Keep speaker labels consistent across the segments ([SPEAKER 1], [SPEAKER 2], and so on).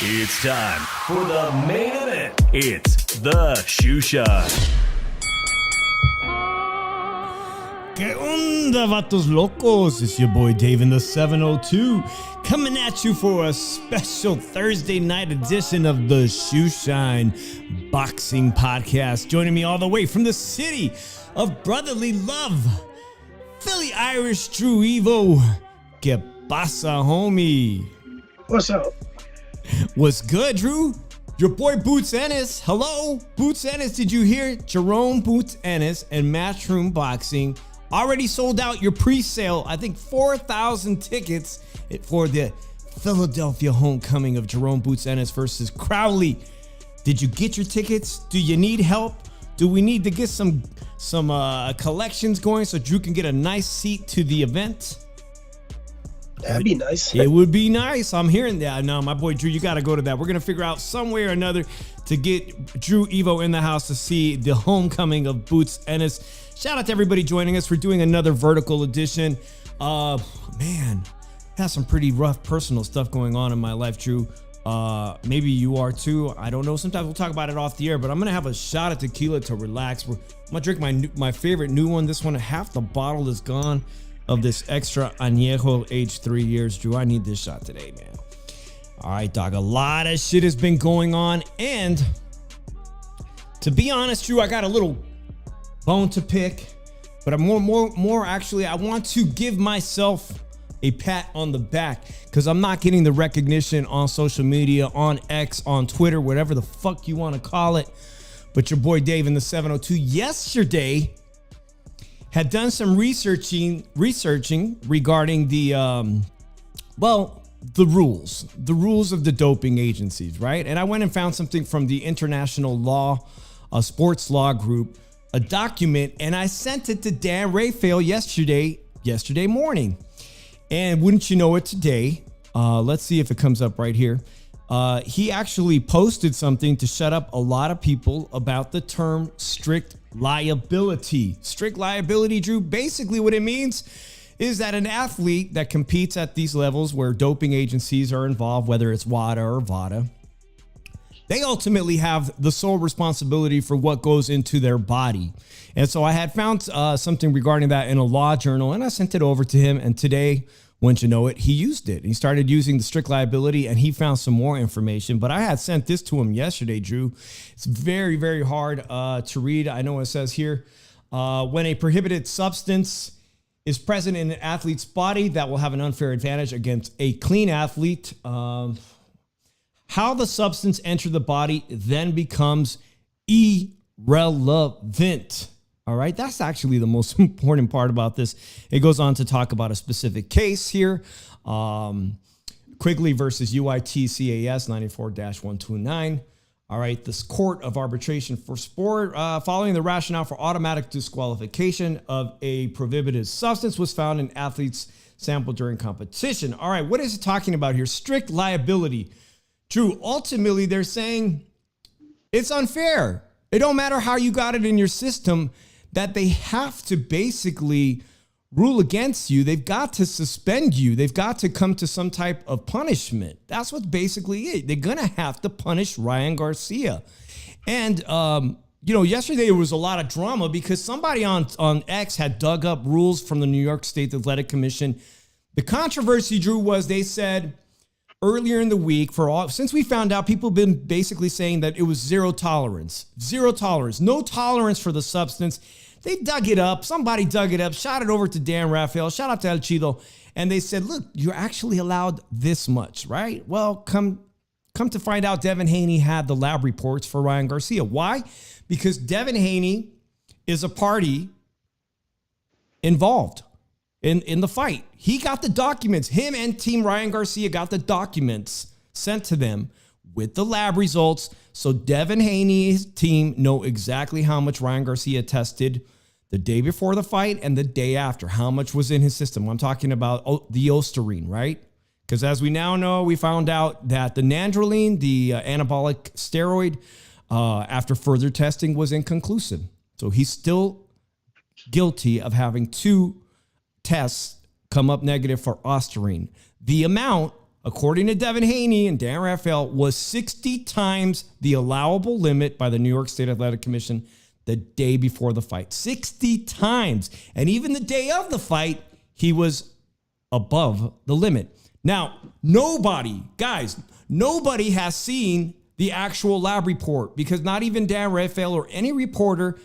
[SPEAKER 1] It's time for the main event. It's the Shoe Shine.
[SPEAKER 2] ¿Qué onda, vatos locos? It's your boy Dave in the 702 coming at you for a special Thursday night edition of the Shoe Shine Boxing Podcast. Joining me all the way from the city of brotherly love, Philly Irish Drew Evo. ¿Qué pasa, homie?
[SPEAKER 3] What's up?
[SPEAKER 2] What's good, Drew? Your boy Boots Ennis. Hello, Boots Ennis. Did you hear? Jerome Boots Ennis and Matchroom Boxing already sold out your pre-sale. I think 4,000 tickets for the Philadelphia homecoming of Jerome Boots Ennis versus Crowley. Did you get your tickets? Do you need help? Do we need to get some collections going so Drew can get a nice seat to the event?
[SPEAKER 3] That'd be nice.
[SPEAKER 2] It would be nice. I'm hearing that. No, my boy Drew, you got to go to that. We're going to figure out some way or another to get Drew Evo in the house to see the homecoming of Boots Ennis. Shout out to everybody joining us. We're doing another vertical edition. Man, had some pretty rough personal stuff going on in my life, Drew. Maybe you are too. I don't know. Sometimes we'll talk about it off the air, but I'm going to have a shot of tequila to relax. I'm going to drink my favorite new one. This one, half the bottle is gone. Of this extra añejo aged 3 years. Drew, I need this shot today, man. All right, dog. A lot of shit has been going on. And to be honest, Drew, I got a little bone to pick. But I'm more actually, I want to give myself a pat on the back because I'm not getting the recognition on social media, on X, on Twitter, whatever the fuck you want to call it. But your boy Dave in the 702 yesterday had done some researching regarding the rules of the doping agencies, right? And I went and found something from the International Law, Sports Law Group, a document, and I sent it to Dan Rafael yesterday morning. And wouldn't you know it today? Let's see if it comes up right here. He actually posted something to shut up a lot of people about the term strict liability. Strict liability, Drew, basically what it means is that an athlete that competes at these levels where doping agencies are involved, whether it's WADA or VADA, they ultimately have the sole responsibility for what goes into their body. And so I had found something regarding that in a law journal, and I sent it over to him. And today, wouldn't you know it, he used it. He started using the strict liability and he found some more information. But I had sent this to him yesterday, Drew. It's very, very hard to read. I know what it says here. When a prohibited substance is present in an athlete's body, that will have an unfair advantage against a clean athlete. How the substance entered the body then becomes irrelevant. All right, that's actually the most important part about this. It goes on to talk about a specific case here. Quigley versus UIT-CAS 94-129. All right, this Court of Arbitration for Sport, following the rationale for automatic disqualification of a prohibited substance was found in athletes sampled during competition. All right, what is it talking about here? Strict liability. Drew, ultimately, they're saying it's unfair. It don't matter how you got it in your system, that they have to basically rule against you. They've got to suspend you. They've got to come to some type of punishment. That's what's basically it. They're going to have to punish Ryan Garcia. And, yesterday there was a lot of drama because somebody on X had dug up rules from the New York State Athletic Commission. The controversy, Drew, was they said earlier in the week, since we found out, people have been basically saying that it was zero tolerance, no tolerance for the substance. They dug it up. Somebody dug it up, shot it over to Dan Rafael. Shout out to El Chido. And they said, look, you're actually allowed this much, right? Well, come to find out, Devin Haney had the lab reports for Ryan Garcia. Why? Because Devin Haney is a party involved in the fight. He got the documents. Him and Team Ryan Garcia got the documents sent to them with the lab results. So Devin Haney's team know exactly how much Ryan Garcia tested the day before the fight and the day after, how much was in his system. I'm talking about the Osterine, right? Because as we now know, we found out that the nandrolone, the anabolic steroid, after further testing was inconclusive. So he's still guilty of having 2 tests come up negative for Osterine. The amount according to Devin Haney and Dan Raphael, was 60 times the allowable limit by the New York State Athletic Commission the day before the fight. 60 times. And even the day of the fight, he was above the limit. Now, nobody has seen the actual lab report, because not even Dan Raphael or any reporter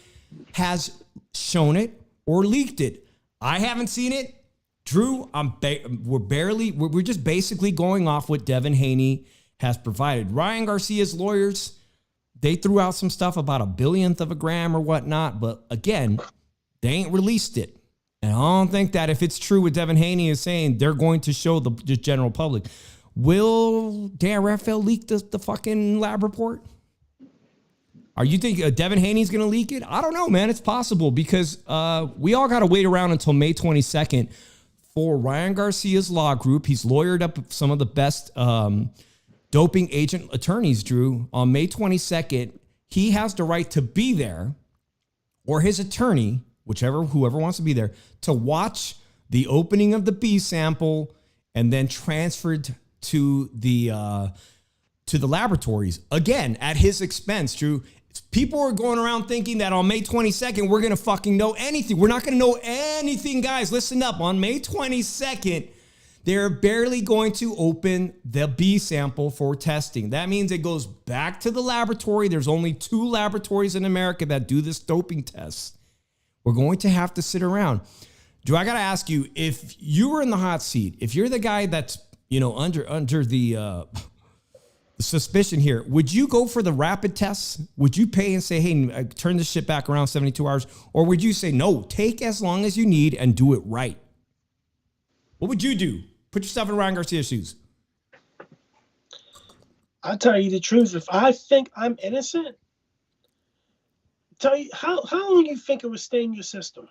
[SPEAKER 2] has shown it or leaked it. I haven't seen it. Drew, we're just basically going off what Devin Haney has provided. Ryan Garcia's lawyers, they threw out some stuff about a billionth of a gram or whatnot, but again, they ain't released it. And I don't think that if it's true what Devin Haney is saying, they're going to show the general public. Will Dan Raphael leak the fucking lab report? Are you think Devin Haney's going to leak it? I don't know, man. It's possible, because we all got to wait around until May 22nd for Ryan Garcia's law group. He's lawyered up some of the best doping agent attorneys, Drew. On May 22nd, he has the right to be there, or his attorney, whoever wants to be there, to watch the opening of the B sample and then transferred to the laboratories, again, at his expense, Drew. People are going around thinking that on May 22nd, we're going to fucking know anything. We're not going to know anything, guys. Listen up. On May 22nd, they're barely going to open the B sample for testing. That means it goes back to the laboratory. There's only 2 laboratories in America that do this doping test. We're going to have to sit around. Drew, I got to ask you, if you were in the hot seat, if you're the guy that's, under the suspicion here, would you go for the rapid tests? Would you pay and say, hey, turn this shit back around 72 hours? Or would you say, no, take as long as you need and do it right? What would you do? Put yourself in Ryan Garcia's shoes.
[SPEAKER 3] I'll tell you the truth. If I think I'm innocent, tell you how long you think it would stay in your system?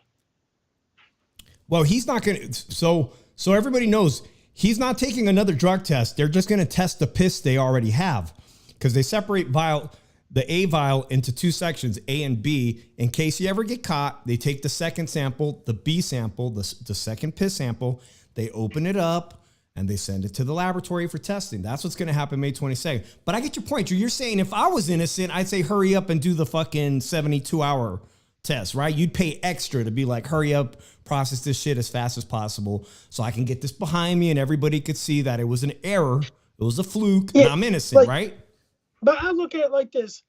[SPEAKER 2] Well, he's not going to. So everybody knows he's not taking another drug test. They're just going to test the piss they already have, because they separate the A vial into 2 sections, A and B. In case you ever get caught, they take the second sample, the B sample, the second piss sample. They open it up and they send it to the laboratory for testing. That's what's going to happen May 22nd. But I get your point, Drew. You're saying if I was innocent, I'd say hurry up and do the fucking 72-hour test, right? You'd pay extra to be like, hurry up, process this shit as fast as possible so I can get this behind me and everybody could see that it was an error, it was a fluke, and I'm innocent, right?
[SPEAKER 3] But I look at it like this.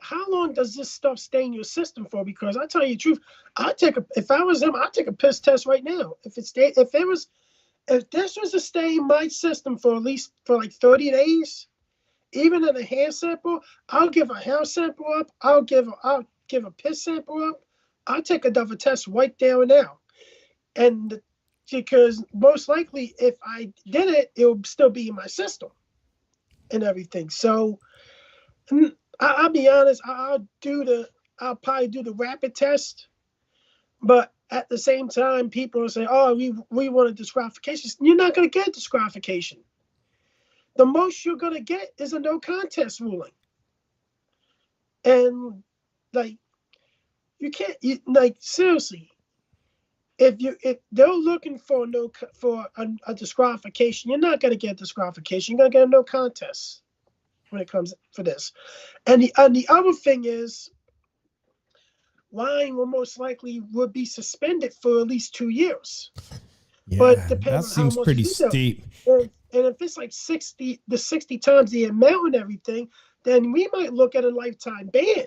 [SPEAKER 3] How long does this stuff stay in your system for? Because I tell you the truth, if I was him, I'd take a piss test right now. If this was to stay in my system for like 30 days, even in a hair sample, I'll give a hair sample up. I'll give a piss sample up. I'll take another test right there and now. And because most likely if I did it, it would still be in my system and everything. So I'll be honest, I'll probably do the rapid test, but at the same time, people will say, oh, we want a disqualification. You're not going to get disqualification. The most you're going to get is a no contest ruling. And you can't, seriously, if they're looking for a disqualification, you're not going to get disqualification. You're going to get a no contest when it comes for this. And the other thing is, Ryan will most likely would be suspended for at least 2 years.
[SPEAKER 2] Yeah,
[SPEAKER 3] but depending
[SPEAKER 2] that
[SPEAKER 3] on
[SPEAKER 2] seems
[SPEAKER 3] how much
[SPEAKER 2] pretty
[SPEAKER 3] you do.
[SPEAKER 2] steep.
[SPEAKER 3] And if it's like 60 times the amount and everything, then we might look at a lifetime ban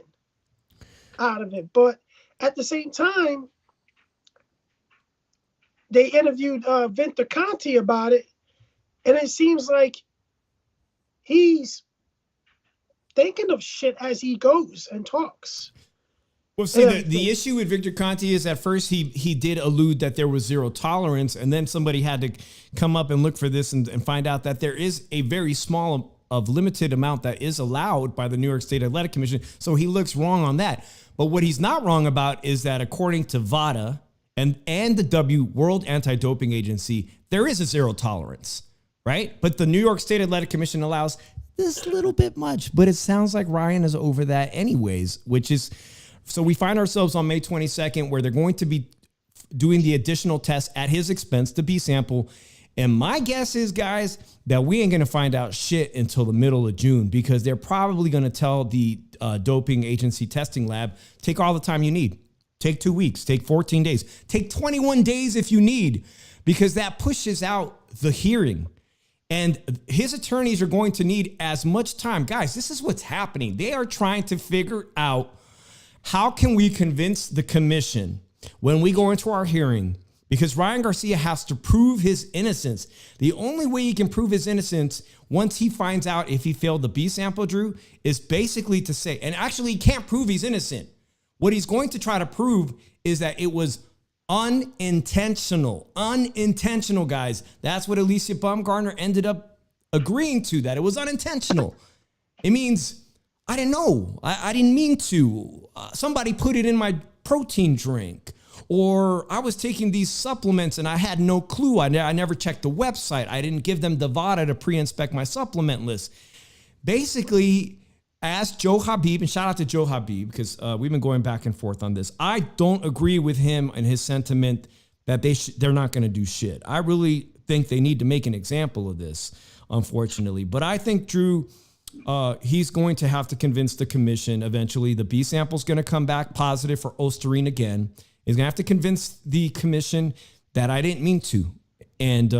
[SPEAKER 3] out of it. But at the same time, they interviewed Vinter Conti about it, and it seems like he's thinking of shit as he goes and talks.
[SPEAKER 2] Well, see, the issue with Victor Conti is at first he did allude that there was zero tolerance, and then somebody had to come up and look for this and find out that there is a very small of limited amount that is allowed by the New York State Athletic Commission. So he looks wrong on that. But what he's not wrong about is that according to VADA and the World Anti-Doping Agency, there is a zero tolerance, right? But the New York State Athletic Commission allows this little bit much, but it sounds like Ryan is over that anyways, which is, so we find ourselves on May 22nd where they're going to be doing the additional test at his expense, the B sample. And my guess is, guys, that we ain't going to find out shit until the middle of June, because they're probably going to tell the doping agency testing lab, take all the time you need. Take 2 weeks, take 14 days, take 21 days if you need, because that pushes out the hearing. And his attorneys are going to need as much time. Guys, this is what's happening. They are trying to figure out, how can we convince the commission when we go into our hearing? Because Ryan Garcia has to prove his innocence. The only way he can prove his innocence once he finds out if he failed the B sample, Drew, is basically to say, and actually he can't prove he's innocent. What he's going to try to prove is that it was unintentional. Unintentional, guys. That's what Alicia Baumgartner ended up agreeing to, that it was unintentional. It means, I didn't know. I didn't mean to. Somebody put it in my protein drink. Or I was taking these supplements and I had no clue. I never checked the website. I didn't give them the VADA to pre-inspect my supplement list. Basically, I asked Joe Habib, and shout out to Joe Habib, because we've been going back and forth on this. I don't agree with him and his sentiment that they're not going to do shit. I really think they need to make an example of this, unfortunately. But I think, Drew, he's going to have to convince the commission eventually. The B sample's going to come back positive for Osterine again. He's going to have to convince the commission that I didn't mean to. And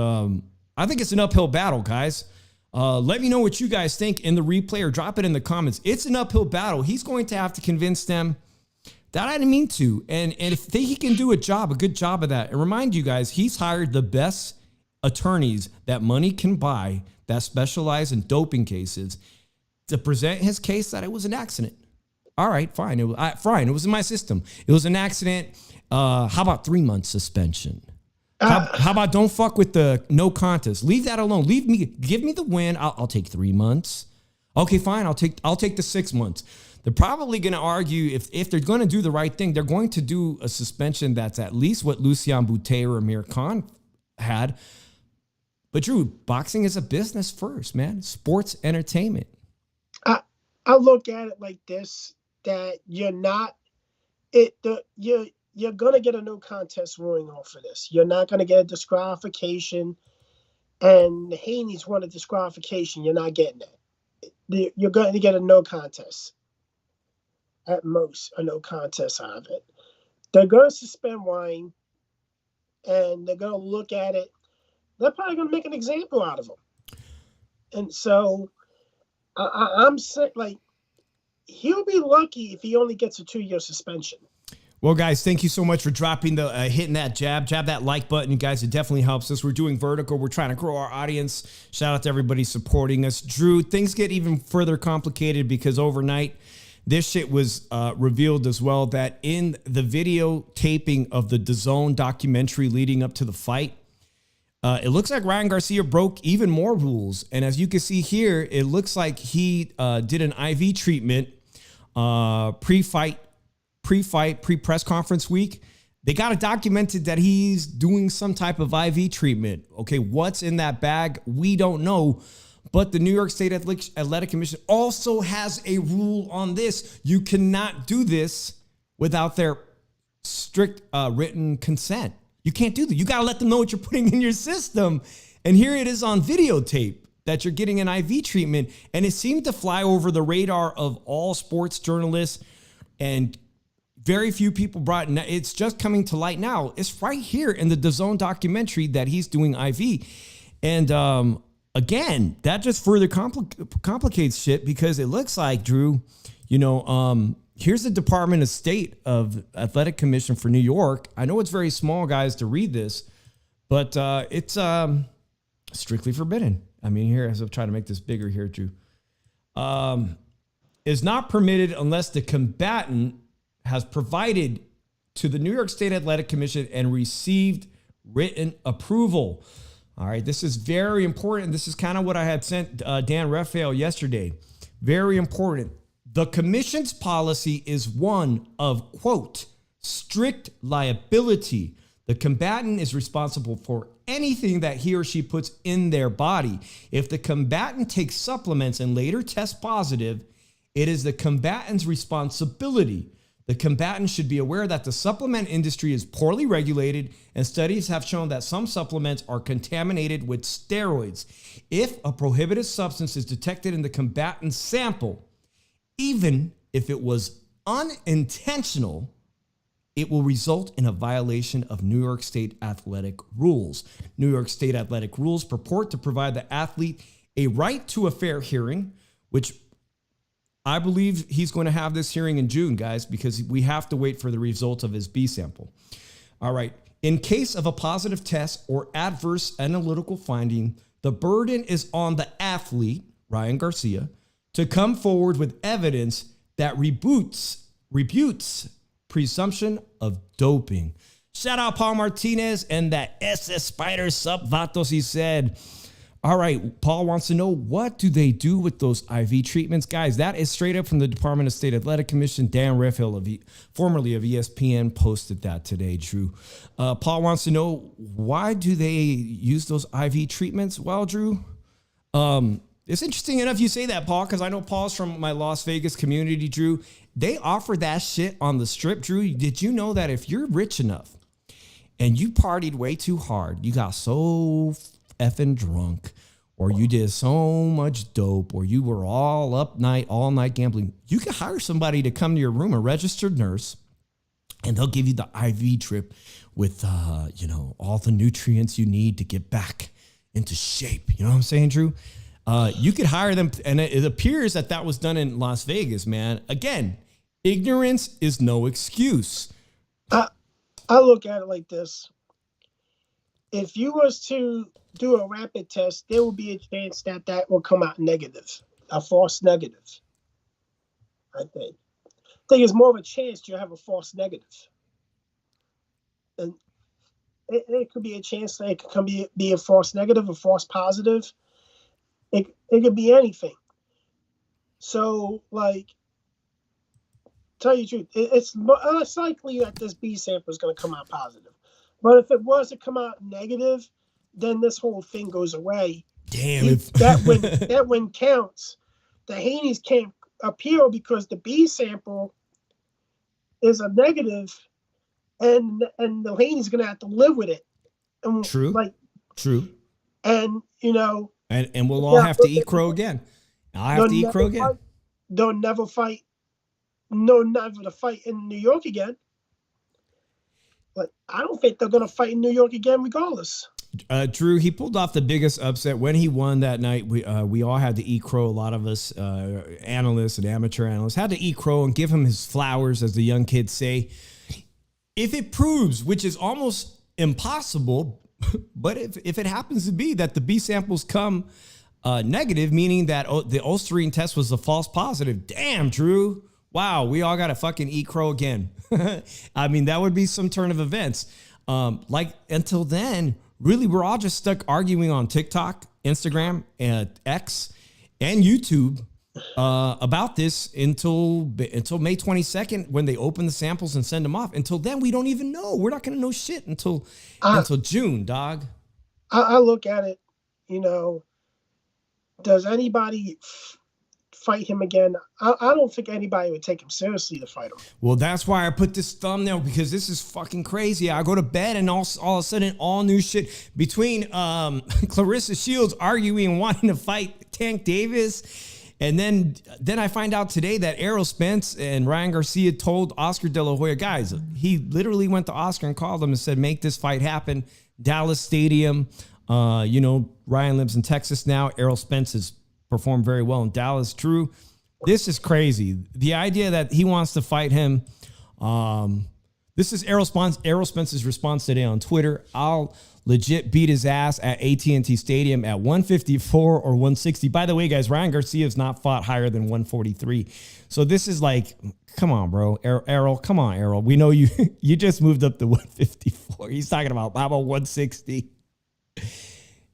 [SPEAKER 2] I think it's an uphill battle, guys. Let me know what you guys think in the replay, or drop it in the comments. It's an uphill battle. He's going to have to convince them that I didn't mean to. And if he can do a good job of that, and remind you guys, he's hired the best attorneys that money can buy that specialize in doping cases to present his case that it was an accident. All right, fine. It was in my system. It was an accident. How about 3 months suspension? How about don't fuck with the no contest? Leave that alone. Give me the win. I'll take 3 months. Okay, fine. I'll take the 6 months. They're probably going to argue, if they're going to do the right thing, they're going to do a suspension that's at least what Lucian Boutte or Amir Khan had. But Drew, boxing is a business first, man. Sports entertainment.
[SPEAKER 3] I look at it like this, that you're going to get a no contest ruling off of this. You're not going to get a disqualification, and Haney's won a disqualification. You're not getting that. You're going to get a no contest. At most, a no contest out of it. They're going to suspend Wine, and they're going to look at it. They're probably going to make an example out of him. And so I'm saying, like, he'll be lucky if he only gets a 2-year suspension.
[SPEAKER 2] Well, guys, thank you so much for dropping hitting that jab that like button, you guys. It definitely helps us. We're doing vertical. We're trying to grow our audience. Shout out to everybody supporting us. Drew, things get even further complicated because overnight, this shit was revealed as well, that in the video taping of the DAZN documentary leading up to the fight, it looks like Ryan Garcia broke even more rules. And as you can see here, it looks like he did an IV treatment pre-press conference week. They got it documented that he's doing some type of IV treatment. Okay, what's in that bag? We don't know. But the New York State Athletic Commission also has a rule on this. You cannot do this without their strict written consent. You can't do that. You got to let them know what you're putting in your system. And here it is on videotape that you're getting an IV treatment. And it seemed to fly over the radar of all sports journalists, and very few people brought it. It's just coming to light now. It's right here in the DAZN documentary that he's doing IV. And again, that just further complicates shit, because it looks like, Drew, here's the Department of State of Athletic Commission for New York. I know it's very small, guys, to read this, but it's strictly forbidden. I mean, here, as I'm trying to make this bigger here, Drew, is not permitted unless the combatant has provided to the New York State Athletic Commission and received written approval. All right, this is very important. This is kind of what I had sent Dan Raphael yesterday. Very important. The commission's policy is one of, quote, strict liability. The combatant is responsible for anything that he or she puts in their body. If the combatant takes supplements and later tests positive, it is the combatant's responsibility The combatant should be aware that the supplement industry is poorly regulated, and studies have shown that some supplements are contaminated with steroids. If a prohibited substance is detected in the combatant's sample, even if it was unintentional, it will result in a violation of New York State athletic rules. New York State athletic rules purport to provide the athlete a right to a fair hearing, which I believe he's going to have this hearing in June, guys, because we have to wait for the results of his B sample. All right. In case of a positive test or adverse analytical finding, the burden is on the athlete, Ryan Garcia, to come forward with evidence that rebutes presumption of doping. Shout out Paul Martinez and that SS Spider Sub Vatos, he said. All right, Paul wants to know, what do they do with those IV treatments? Guys, that is straight up from the Department of State Athletic Commission. Dan Refhill, formerly of ESPN, posted that today, Drew. Paul wants to know, why do they use those IV treatments? Well, Drew, it's interesting enough you say that, Paul, because I know Paul's from my Las Vegas community, Drew. They offer that shit on the strip, Drew. Did you know that if you're rich enough and you partied way too hard, you got so effing drunk, or you did so much dope, or you were all night gambling, you can hire somebody to come to your room, a registered nurse, and they'll give you the IV drip with, all the nutrients you need to get back into shape. You know what I'm saying, Drew? You could hire them, and it appears that was done in Las Vegas, man. Again, ignorance is no excuse.
[SPEAKER 3] I look at it like this. If you was to do a rapid test, there will be a chance that will come out negative, a false negative. I think it's more of a chance you have a false negative. And it could be a chance that it could be a false negative, a false positive. It could be anything. So, tell you the truth, it's less likely that this B sample is going to come out positive. But if it was to come out negative, then this whole thing goes away.
[SPEAKER 2] Damn.
[SPEAKER 3] That win counts. The Haney's can't appeal because the B sample is a negative, and the Haney's going to have to live with it. And
[SPEAKER 2] True. True.
[SPEAKER 3] And,
[SPEAKER 2] And we'll all have to eat crow again. I have to eat crow again.
[SPEAKER 3] They'll never fight. No, never to fight in New York again. But I don't think they're going to fight in New York again regardless.
[SPEAKER 2] Drew, he pulled off the biggest upset when he won that night. We all had to eat crow. A lot of us analysts and amateur analysts had to eat crow and give him his flowers, as the young kids say. If it proves, which is almost impossible, but if it happens to be that the B samples come negative, meaning that the Osterine test was a false positive, damn, Drew. Wow, we all got to fucking eat crow again. I mean, that would be some turn of events. Until then, really, we're all just stuck arguing on TikTok, Instagram, and X, and YouTube about this until May 22nd, when they open the samples and send them off. Until then, we don't even know. We're not going to know shit until June, dog.
[SPEAKER 3] I look at it, does anybody fight him again? I don't think anybody would take him seriously to fight him.
[SPEAKER 2] Well, that's why I put this thumbnail, because this is fucking crazy. I go to bed and all of a sudden, all new shit between Clarissa Shields arguing and wanting to fight Tank Davis. And then I find out today that Errol Spence and Ryan Garcia told Oscar De La Hoya, guys, he literally went to Oscar and called him and said, make this fight happen. Dallas Stadium. Ryan lives in Texas now. Errol Spence has performed very well in Dallas. True. This is crazy. The idea that he wants to fight him. This is Errol Spence's response today on Twitter. I'll legit beat his ass at AT&T Stadium at 154 or 160. By the way, guys, Ryan Garcia has not fought higher than 143. So this is come on, bro. Errol, come on, Errol. We know you you just moved up to 154. He's talking about, how about 160?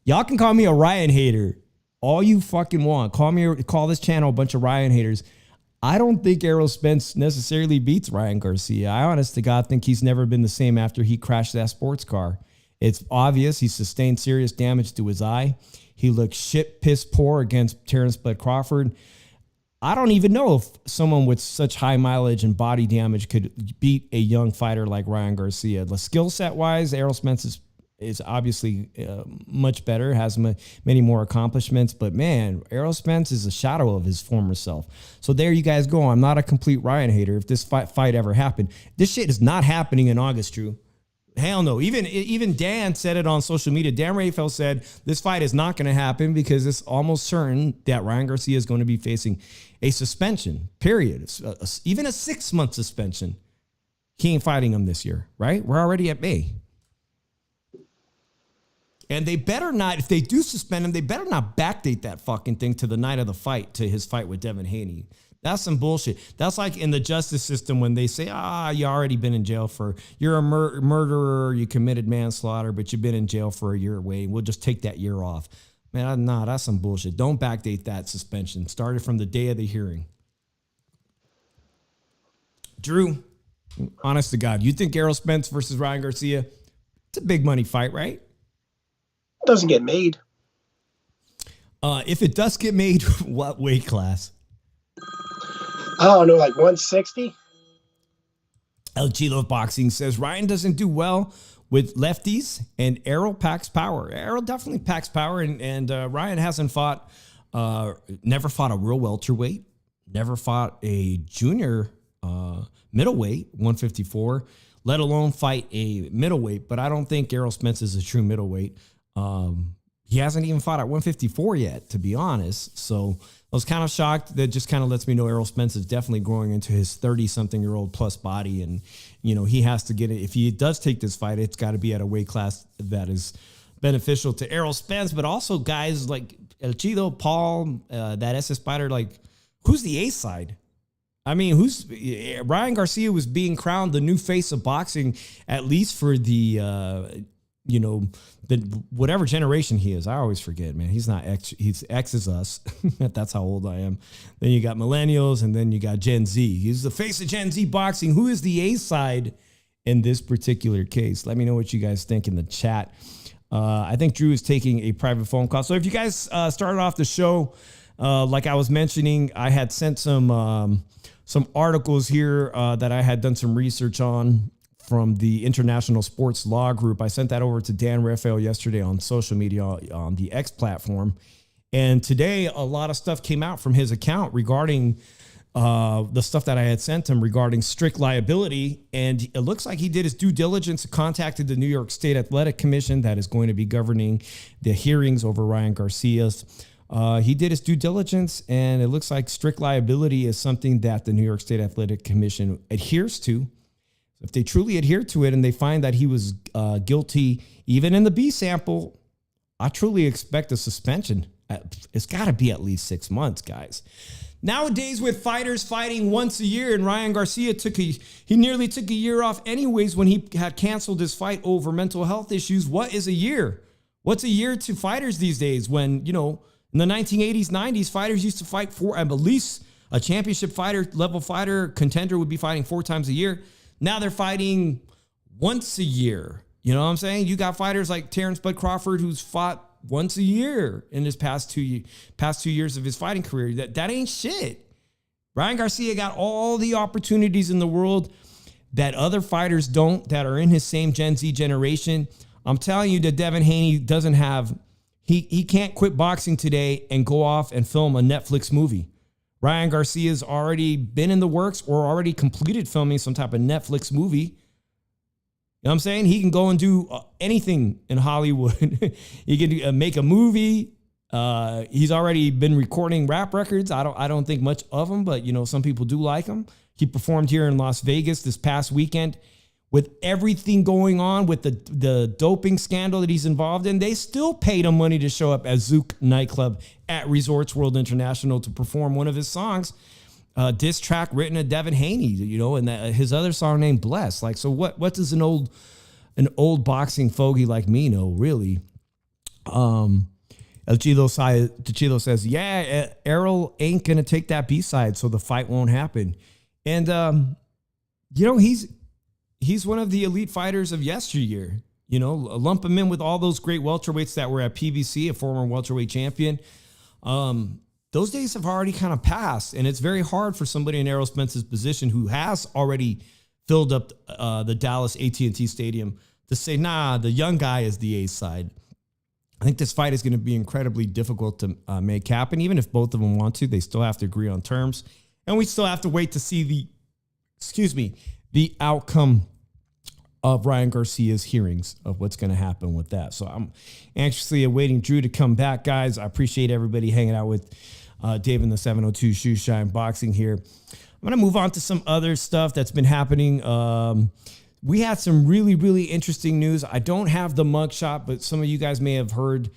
[SPEAKER 2] Y'all can call me a Ryan hater all you fucking want. Call this channel a bunch of Ryan haters. I don't think Errol Spence necessarily beats Ryan Garcia. I honest to God think he's never been the same after he crashed that sports car. It's obvious he sustained serious damage to his eye. He looked shit piss poor against Terrence Bud Crawford. I don't even know if someone with such high mileage and body damage could beat a young fighter like Ryan Garcia. The skill set wise, Errol Spence is obviously much better, has many more accomplishments. But man, Errol Spence is a shadow of his former self. So there you guys go. I'm not a complete Ryan hater. If this fight ever happened, this shit is not happening in August, Drew. Hell no. Even Dan said it on social media. Dan Rafael said this fight is not going to happen because it's almost certain that Ryan Garcia is going to be facing a suspension, period. Even a 6-month suspension. He ain't fighting him this year, right? We're already at May. And they better not, if they do suspend him, they better not backdate that fucking thing to the night of the fight, to his fight with Devin Haney. That's some bullshit. That's like in the justice system when they say, you already been in jail you're a murderer, you committed manslaughter, but you've been in jail for a year away. We'll just take that year off. Man, nah, that's some bullshit. Don't backdate that suspension. Start it from the day of the hearing. Drew, honest to God, you think Errol Spence versus Ryan Garcia, it's a big money fight, right?
[SPEAKER 3] Doesn't get made.
[SPEAKER 2] If it does get made, what weight class?
[SPEAKER 3] I don't know, like 160.
[SPEAKER 2] El Chilo Boxing says Ryan doesn't do well with lefties, and Errol packs power. Errol definitely packs power, and Ryan hasn't fought, never fought a real welterweight, never fought a junior middleweight, 154, let alone fight a middleweight. But I don't think Errol Spence is a true middleweight. He hasn't even fought at 154 yet, to be honest. So I was kind of shocked. That just kind of lets me know Errol Spence is definitely growing into his 30-something-year-old plus body. And, he has to get it. If he does take this fight, it's got to be at a weight class that is beneficial to Errol Spence, but also guys like El Chido, Paul, that SS Spider, like, who's the A side? I mean, Ryan Garcia was being crowned the new face of boxing, at least for the, whatever generation he is. I always forget, man. He's not X. He's X is us. That's how old I am. Then you got millennials, and then you got Gen Z. He's the face of Gen Z boxing. Who is the A side in this particular case? Let me know what you guys think in the chat. I think Drew is taking a private phone call. So if you guys started off the show, like I was mentioning, I had sent some articles here that I had done some research on from the International Sports Law Group. I sent that over to Dan Rafael yesterday on social media on the X platform. And today, a lot of stuff came out from his account regarding the stuff that I had sent him regarding strict liability. And it looks like he did his due diligence, contacted the New York State Athletic Commission that is going to be governing the hearings over Ryan Garcia's. He did his due diligence, and it looks like strict liability is something that the New York State Athletic Commission adheres to. If they truly adhere to it and they find that he was guilty, even in the B sample, I truly expect a suspension. It's got to be at least 6 months, guys. Nowadays, with fighters fighting once a year, and Ryan Garcia he nearly took a year off anyways when he had canceled his fight over mental health issues. What is a year? What's a year to fighters these days when, in the 1980s, 90s, fighters used to fight at least a championship level fighter, contender would be fighting 4 times a year. Now they're fighting once a year. You know what I'm saying? You got fighters like Terrence Bud Crawford, who's fought once a year in his past 2 years of his fighting career. That ain't shit. Ryan Garcia got all the opportunities in the world that other fighters don't, that are in his same Gen Z generation. I'm telling you that Devin Haney doesn't have, he can't quit boxing today and go off and film a Netflix movie. Ryan Garcia's already been in the works or already completed filming some type of Netflix movie. You know what I'm saying? He can go and do anything in Hollywood. He can make a movie. He's already been recording rap records. I don't think much of him, but some people do like him. He performed here in Las Vegas this past weekend. With everything going on with the doping scandal that he's involved in, they still paid him money to show up at Zouk nightclub at Resorts World International to perform one of his songs, diss track written to Devin Haney, and his other song named Bless. Like, so what does an old boxing fogey like me know, really? El Chido says, yeah, Errol ain't going to take that B-side, so the fight won't happen. And, he's one of the elite fighters of yesteryear. Lump him in with all those great welterweights that were at PBC, a former welterweight champion. The those days have already kind of passed, and it's very hard for somebody in Errol Spence's position who has already filled up the Dallas AT&T Stadium to say, nah, the young guy is the A side. I think this fight is going to be incredibly difficult to make happen. Even if both of them want to, they still have to agree on terms. And we still have to wait to see the outcome of Ryan Garcia's hearings of what's going to happen with that. So I'm anxiously awaiting Drew to come back, guys. I appreciate everybody hanging out with Dave in the 702 Shoe Shine Boxing here. I'm going to move on to some other stuff that's been happening. We had some really, really interesting news. I don't have the mugshot, but some of you guys may have heard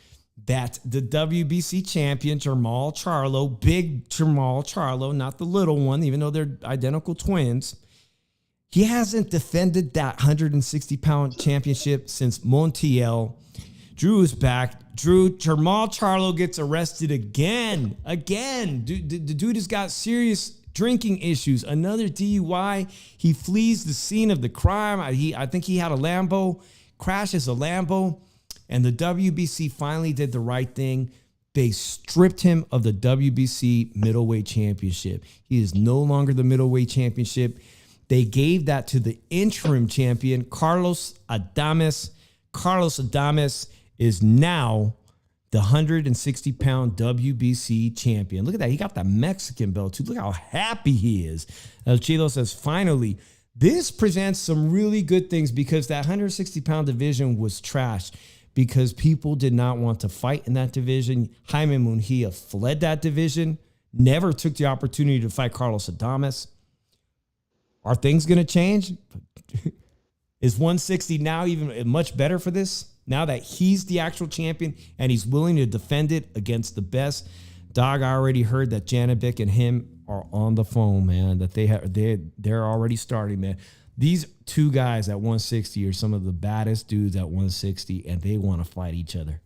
[SPEAKER 2] that the WBC champion, Jermall Charlo, big Jermall Charlo, not the little one, even though they're identical twins, he hasn't defended that 160-pound championship since Montiel. Drew is back. Jermall Charlo gets arrested again. The dude has got serious drinking issues, another DUI. He flees the scene of the crime. I think he had a Lambo, crashes a Lambo, and the WBC finally did the right thing. They stripped him of the WBC middleweight championship. He is no longer the middleweight championship. They gave that to the interim champion, Carlos Adames. Carlos Adames is now the 160-pound WBC champion. Look at that. He got the Mexican belt, too. Look how happy he is. El Chilo says, finally, this presents some really good things because that 160-pound division was trashed because people did not want to fight in that division. Jaime Munguia fled that division, never took the opportunity to fight Carlos Adames. Are things going to change? Is 160 now even much better for this? Now that he's the actual champion and he's willing to defend it against the best. Dog, I already heard that Janabek and him are on the phone, man, that they're already starting, man. These two guys at 160 are some of the baddest dudes at 160, and they want to fight each other.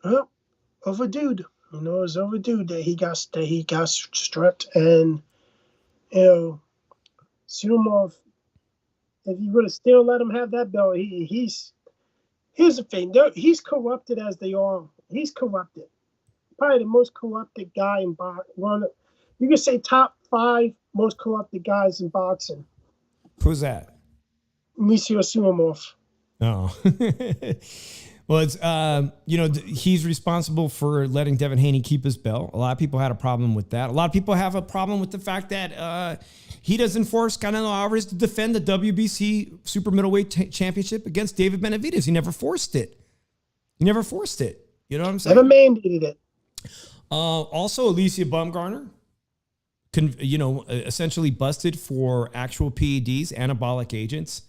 [SPEAKER 3] Well, overdue. It's overdue that he got stripped, and Sumov, if you would have still let him have that belt, here's the thing. He's corrupted as they are. He's corrupted. Probably the most corrupted guy in boxing. You could say top 5 most corrupted guys in boxing.
[SPEAKER 2] Who's that?
[SPEAKER 3] Monsieur Sumov.
[SPEAKER 2] Oh. Well, it's, he's responsible for letting Devin Haney keep his belt. A lot of people had a problem with that. A lot of people have a problem with the fact that he doesn't force Canelo Alvarez to defend the WBC super middleweight championship against David Benavidez. He never forced it. You know what I'm saying?
[SPEAKER 3] Never mandated it.
[SPEAKER 2] Also, Alicia Baumgartner, essentially busted for actual PEDs, anabolic agents.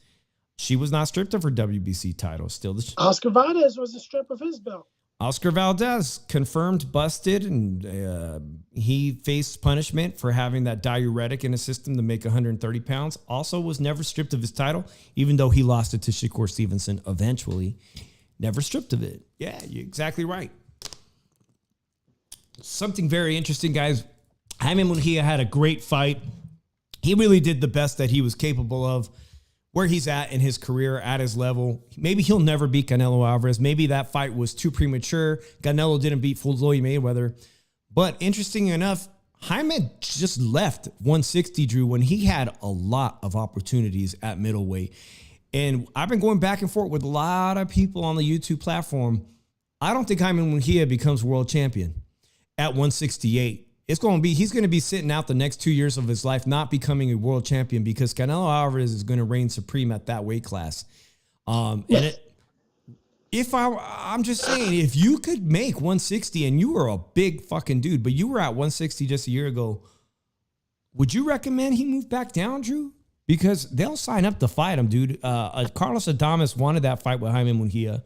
[SPEAKER 2] She was not stripped of her WBC title. Still,
[SPEAKER 3] Oscar Valdez was a strip of his belt.
[SPEAKER 2] Oscar Valdez confirmed busted, and he faced punishment for having that diuretic in his system to make 130 pounds. Also was never stripped of his title, even though he lost it to Shakur Stevenson eventually. Never stripped of it. Yeah, you're exactly right. Something very interesting, guys. Jaime Munguia had a great fight. He really did the best that he was capable of. Where he's at in his career, at his level. Maybe he'll never beat Canelo Alvarez. Maybe that fight was too premature. Canelo didn't beat Floyd Mayweather. But interesting enough, Jaime just left 160, Drew, when he had a lot of opportunities at middleweight. And I've been going back and forth with a lot of people on the YouTube platform. I don't think Jaime Munguia becomes world champion at 168. He's going to be sitting out the next 2 years of his life, not becoming a world champion, because Canelo Alvarez is going to reign supreme at that weight class. I'm just saying, if you could make 160 and you were a big fucking dude, but you were at 160 just a year ago, would you recommend he move back down, Drew? Because they'll sign up to fight him, dude. Carlos Adames wanted that fight with Jaime Munguia.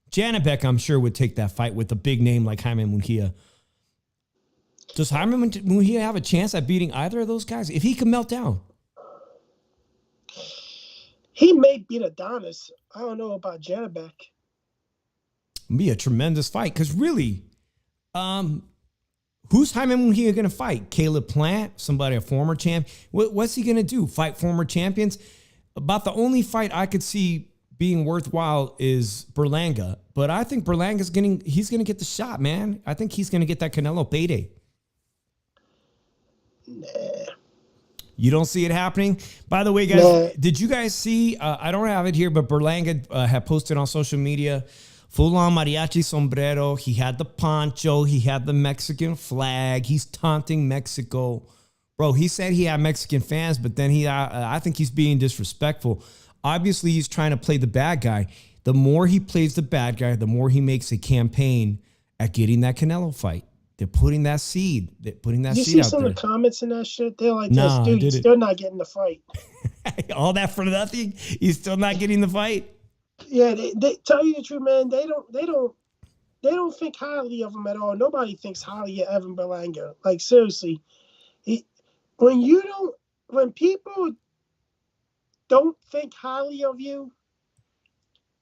[SPEAKER 2] Janabek, I'm sure, would take that fight with a big name like Jaime Munguia. Does Jaime Munguia have a chance at beating either of those guys if he can melt down?
[SPEAKER 3] He may beat Adonis. I don't know about Janabek.
[SPEAKER 2] Be a tremendous fight, because really, who's Jaime Munguia going to fight? Caleb Plant, somebody, a former champ. What's he going to do? Fight former champions? About the only fight I could see being worthwhile is Berlanga, but I think Berlanga's he's going to get the shot, man. I think he's going to get that Canelo payday.
[SPEAKER 3] Nah.
[SPEAKER 2] You don't see it happening? By the way, guys, did you guys see, I don't have it here, but Berlanga had posted on social media, full-on mariachi sombrero. He had the poncho. He had the Mexican flag. He's taunting Mexico. Bro, he said he had Mexican fans, but then I think he's being disrespectful. Obviously, he's trying to play the bad guy. The more he plays the bad guy, the more he makes a campaign at getting that Canelo fight. They're putting that seed. They're putting that seed out there. You see some
[SPEAKER 3] of the comments in that shit? They're like,
[SPEAKER 2] nah,
[SPEAKER 3] dude, he's still not getting the fight.
[SPEAKER 2] All that for nothing? He's still not getting the fight?
[SPEAKER 3] Yeah, they tell you the truth, man. They don't think highly of him at all. Nobody thinks highly of Evan Berlanga. Like, seriously. When people don't think highly of you,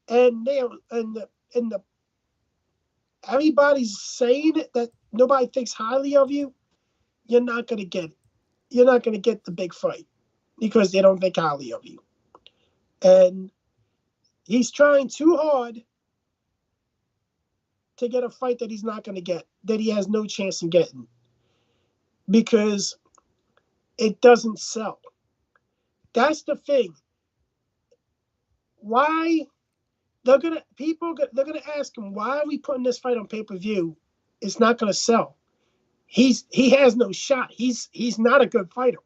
[SPEAKER 3] and everybody's saying it that nobody thinks highly of you, you're not gonna get it. You're not gonna get the big fight because they don't think highly of you. And he's trying too hard to get a fight that he's not gonna get, that he has no chance in getting, because it doesn't sell. That's the thing. Why they're gonna ask him, why are we putting this fight on pay-per-view? It's not gonna sell. He has no shot. He's not a good fighter.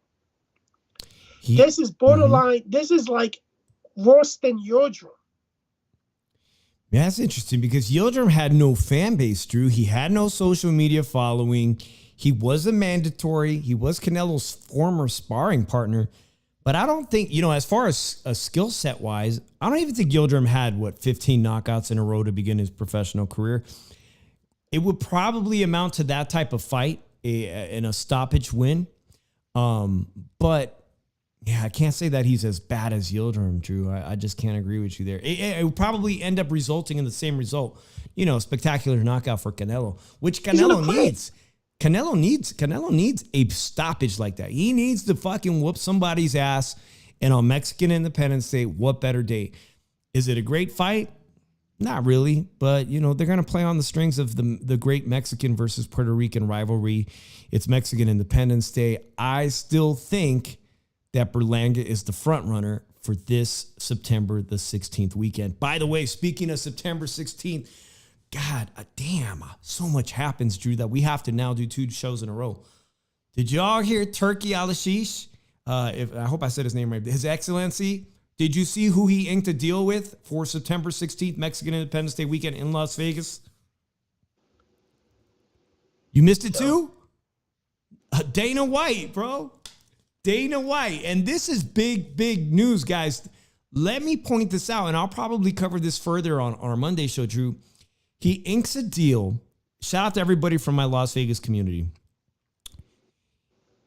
[SPEAKER 3] This is borderline. Mm-hmm. This is like worse than Yildirim.
[SPEAKER 2] Yeah, that's interesting because Yildirim had no fan base, Drew. He had no social media following. He was a mandatory. He was Canelo's former sparring partner. But I don't think, as far as a skill set wise, I don't even think Yildirim had, 15 knockouts in a row to begin his professional career. It would probably amount to that type of fight in a stoppage win. But, yeah, I can't say that he's as bad as Yildirim, Drew. I just can't agree with you there. It would probably end up resulting in the same result. Spectacular knockout for Canelo, which Canelo needs. Canelo needs a stoppage like that. He needs to fucking whoop somebody's ass. And on Mexican Independence Day, what better day? Is it a great fight? Not really. But, they're going to play on the strings of the great Mexican versus Puerto Rican rivalry. It's Mexican Independence Day. I still think that Berlanga is the front runner for this September the 16th weekend. By the way, speaking of September 16th, God damn, so much happens, Drew, that we have to now do 2 shows in a row. Did y'all hear Turki Al-Ashish? I hope I said his name right. His Excellency. Did you see who he inked a deal with for September 16th, Mexican Independence Day weekend in Las Vegas? You missed it too? Dana White, bro. Dana White. And this is big, big news, guys. Let me point this out, and I'll probably cover this further on our Monday show, Drew. He inks a deal. Shout out to everybody from my Las Vegas community.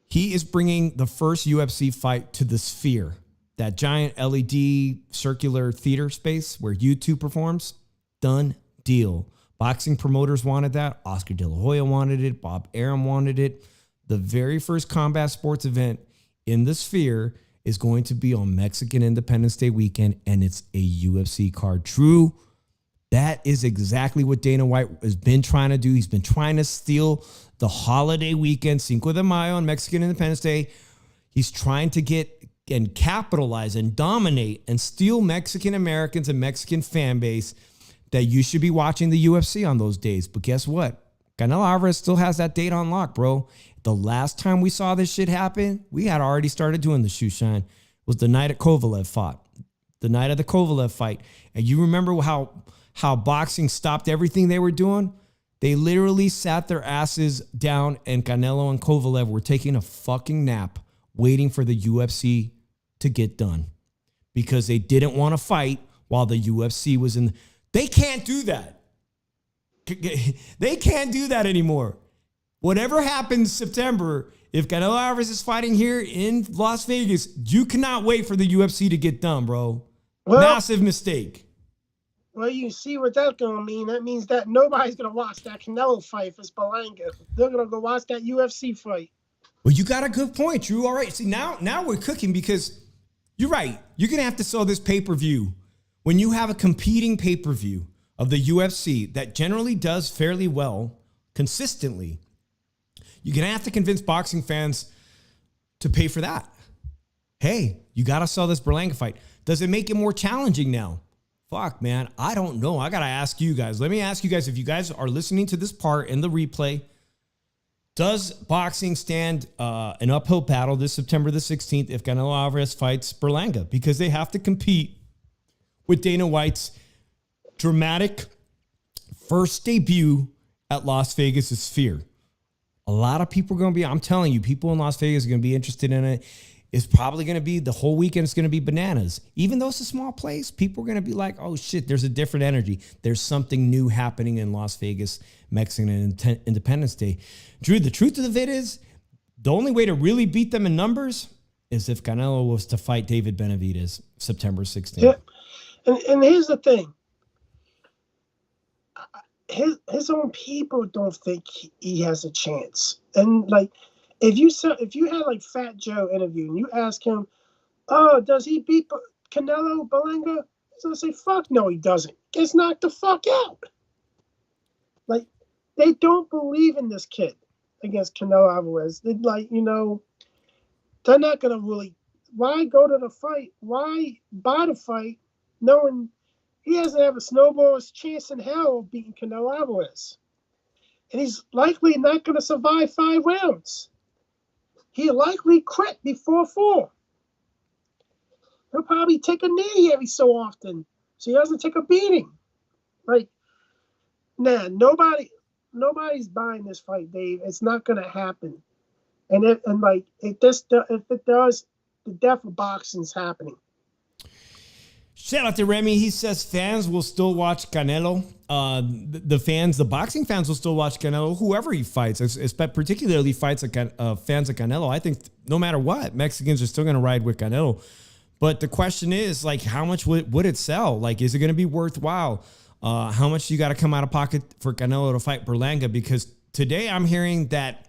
[SPEAKER 2] He is bringing the first UFC fight to the Sphere, that giant LED circular theater space where U2 performs. Done deal. Boxing promoters wanted that. Oscar De La Hoya wanted it. Bob Arum wanted it. The very first combat sports event in the Sphere is going to be on Mexican Independence Day weekend, and it's a UFC card. True. That is exactly what Dana White has been trying to do. He's been trying to steal the holiday weekend, Cinco de Mayo on Mexican Independence Day. He's trying to get and capitalize and dominate and steal Mexican Americans and Mexican fan base that you should be watching the UFC on those days. But guess what? Canelo Alvarez still has that date on lock, bro. The last time we saw this shit happen, we had already started doing the shoe shine. It was the night that Kovalev fought. The night of the Kovalev fight. And you remember how boxing stopped everything they were doing? They literally sat their asses down, and Canelo and Kovalev were taking a fucking nap waiting for the UFC to get done because they didn't want to fight while the UFC was in. They can't do that. They can't do that anymore. Whatever happens September, if Canelo Alvarez is fighting here in Las Vegas, you cannot wait for the UFC to get done, bro. Well, massive mistake.
[SPEAKER 3] Well, you see what that's going to mean. That means that nobody's going to watch that Canelo fight for Berlanga. They're going to go watch that UFC fight.
[SPEAKER 2] Well, you got a good point, Drew. All right. See, now we're cooking because you're right. You're going to have to sell this pay-per-view when you have a competing pay-per-view of the UFC that generally does fairly well consistently, you're going to have to convince boxing fans to pay for that. Hey, you got to sell this Berlanga fight. Does it make it more challenging now? Fuck, man. I don't know. I got to ask you guys. Let me ask you guys, if you guys are listening to this part in the replay, does boxing stand an uphill battle this September the 16th if Canelo Alvarez fights Berlanga? Because they have to compete with Dana White's dramatic first debut at Las Vegas' Sphere. A lot of people are going to be, I'm telling you, people in Las Vegas are going to be interested in it. It's probably going to be, the whole weekend it's going to be bananas. Even though it's a small place, people are going to be like, oh shit, there's a different energy. There's something new happening in Las Vegas, Mexican Independence Day. Drew, the truth of it is, the only way to really beat them in numbers is if Canelo was to fight David Benavidez September 16th.
[SPEAKER 3] Yeah. And here's the thing. His own people don't think he has a chance. And like, if you had like Fat Joe interview and you ask him, oh, does he beat Canelo Berlanga? He's gonna say, fuck no, he doesn't. Gets knocked the fuck out. Like, they don't believe in this kid against Canelo Alvarez. They're like, they're not gonna really. Why go to the fight? Why buy the fight knowing he doesn't have a snowball's chance in hell of beating Canelo Alvarez? And he's likely not going to survive 5 rounds. He'll likely quit before 4. He'll probably take a knee every so often so he doesn't take a beating. Like, nah, nobody's buying this fight, Dave. It's not going to happen. And if it does, the death of boxing's happening.
[SPEAKER 2] Shout out to Remy. He says fans will still watch Canelo. The boxing fans will still watch Canelo, whoever he fights, particularly fans of Canelo. I think no matter what, Mexicans are still going to ride with Canelo. But the question is, like, how much would it sell? Like, is it going to be worthwhile? How much you got to come out of pocket for Canelo to fight Berlanga? Because today I'm hearing that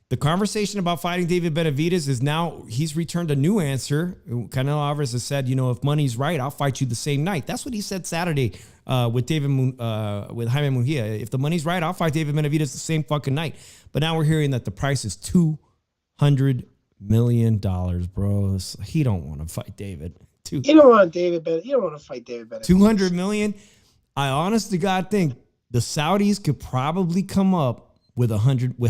[SPEAKER 2] the conversation about fighting David Benavidez is now, he's returned a new answer. Canelo Alvarez has said, if money's right, I'll fight you the same night. That's what he said Saturday with Jaime Munguia. If the money's right, I'll fight David Benavidez the same fucking night. But now we're hearing that the price is $200 million, bro. He don't want to fight David.
[SPEAKER 3] You don't want to fight David Benavidez.
[SPEAKER 2] $200 million. I honest to God think the Saudis could probably come up with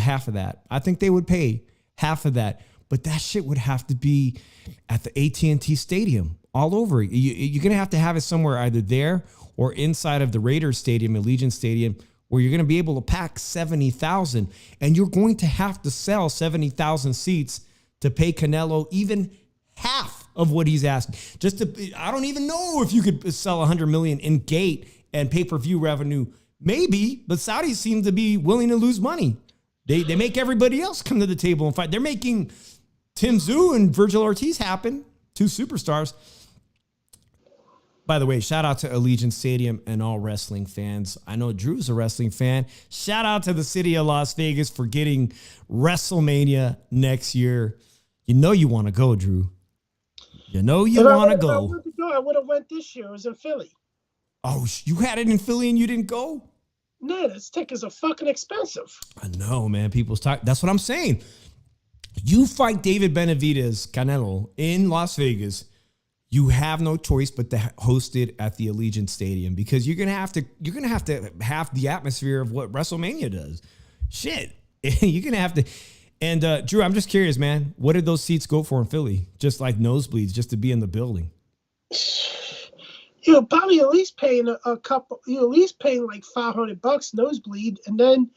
[SPEAKER 2] half of that. I think they would pay half of that, but that shit would have to be at the AT&T Stadium all over. You're going to have it somewhere either there or inside of the Raiders Stadium, Allegiant Stadium, where you're going to be able to pack 70,000, and you're going to have to sell 70,000 seats to pay Canelo even half of what he's asking. I don't even know if you could sell 100 million in gate and pay-per-view revenue. Maybe, but Saudis seem to be willing to lose money. They make everybody else come to the table and fight. They're making Tim Tszyu and Virgil Ortiz happen, 2 superstars. By the way, shout out to Allegiant Stadium and all wrestling fans. I know Drew's a wrestling fan. Shout out to the city of Las Vegas for getting WrestleMania next year. You know you want to go, Drew. You know you want to go.
[SPEAKER 3] I would have went this year. It was in Philly.
[SPEAKER 2] Oh, you had it in Philly and you didn't go?
[SPEAKER 3] No, this tickets are fucking expensive.
[SPEAKER 2] I know, man. People's talk. That's what I'm saying. You fight David Benavidez, Canelo, in Las Vegas, you have no choice but to host it at the Allegiant Stadium because you're gonna have to have the atmosphere of what WrestleMania does. Shit, you're gonna have to. And Drew, I'm just curious, man. What did those seats go for in Philly? Just like nosebleeds, just to be in the building.
[SPEAKER 3] You're probably at least paying you're at least paying like $500 nosebleed, and then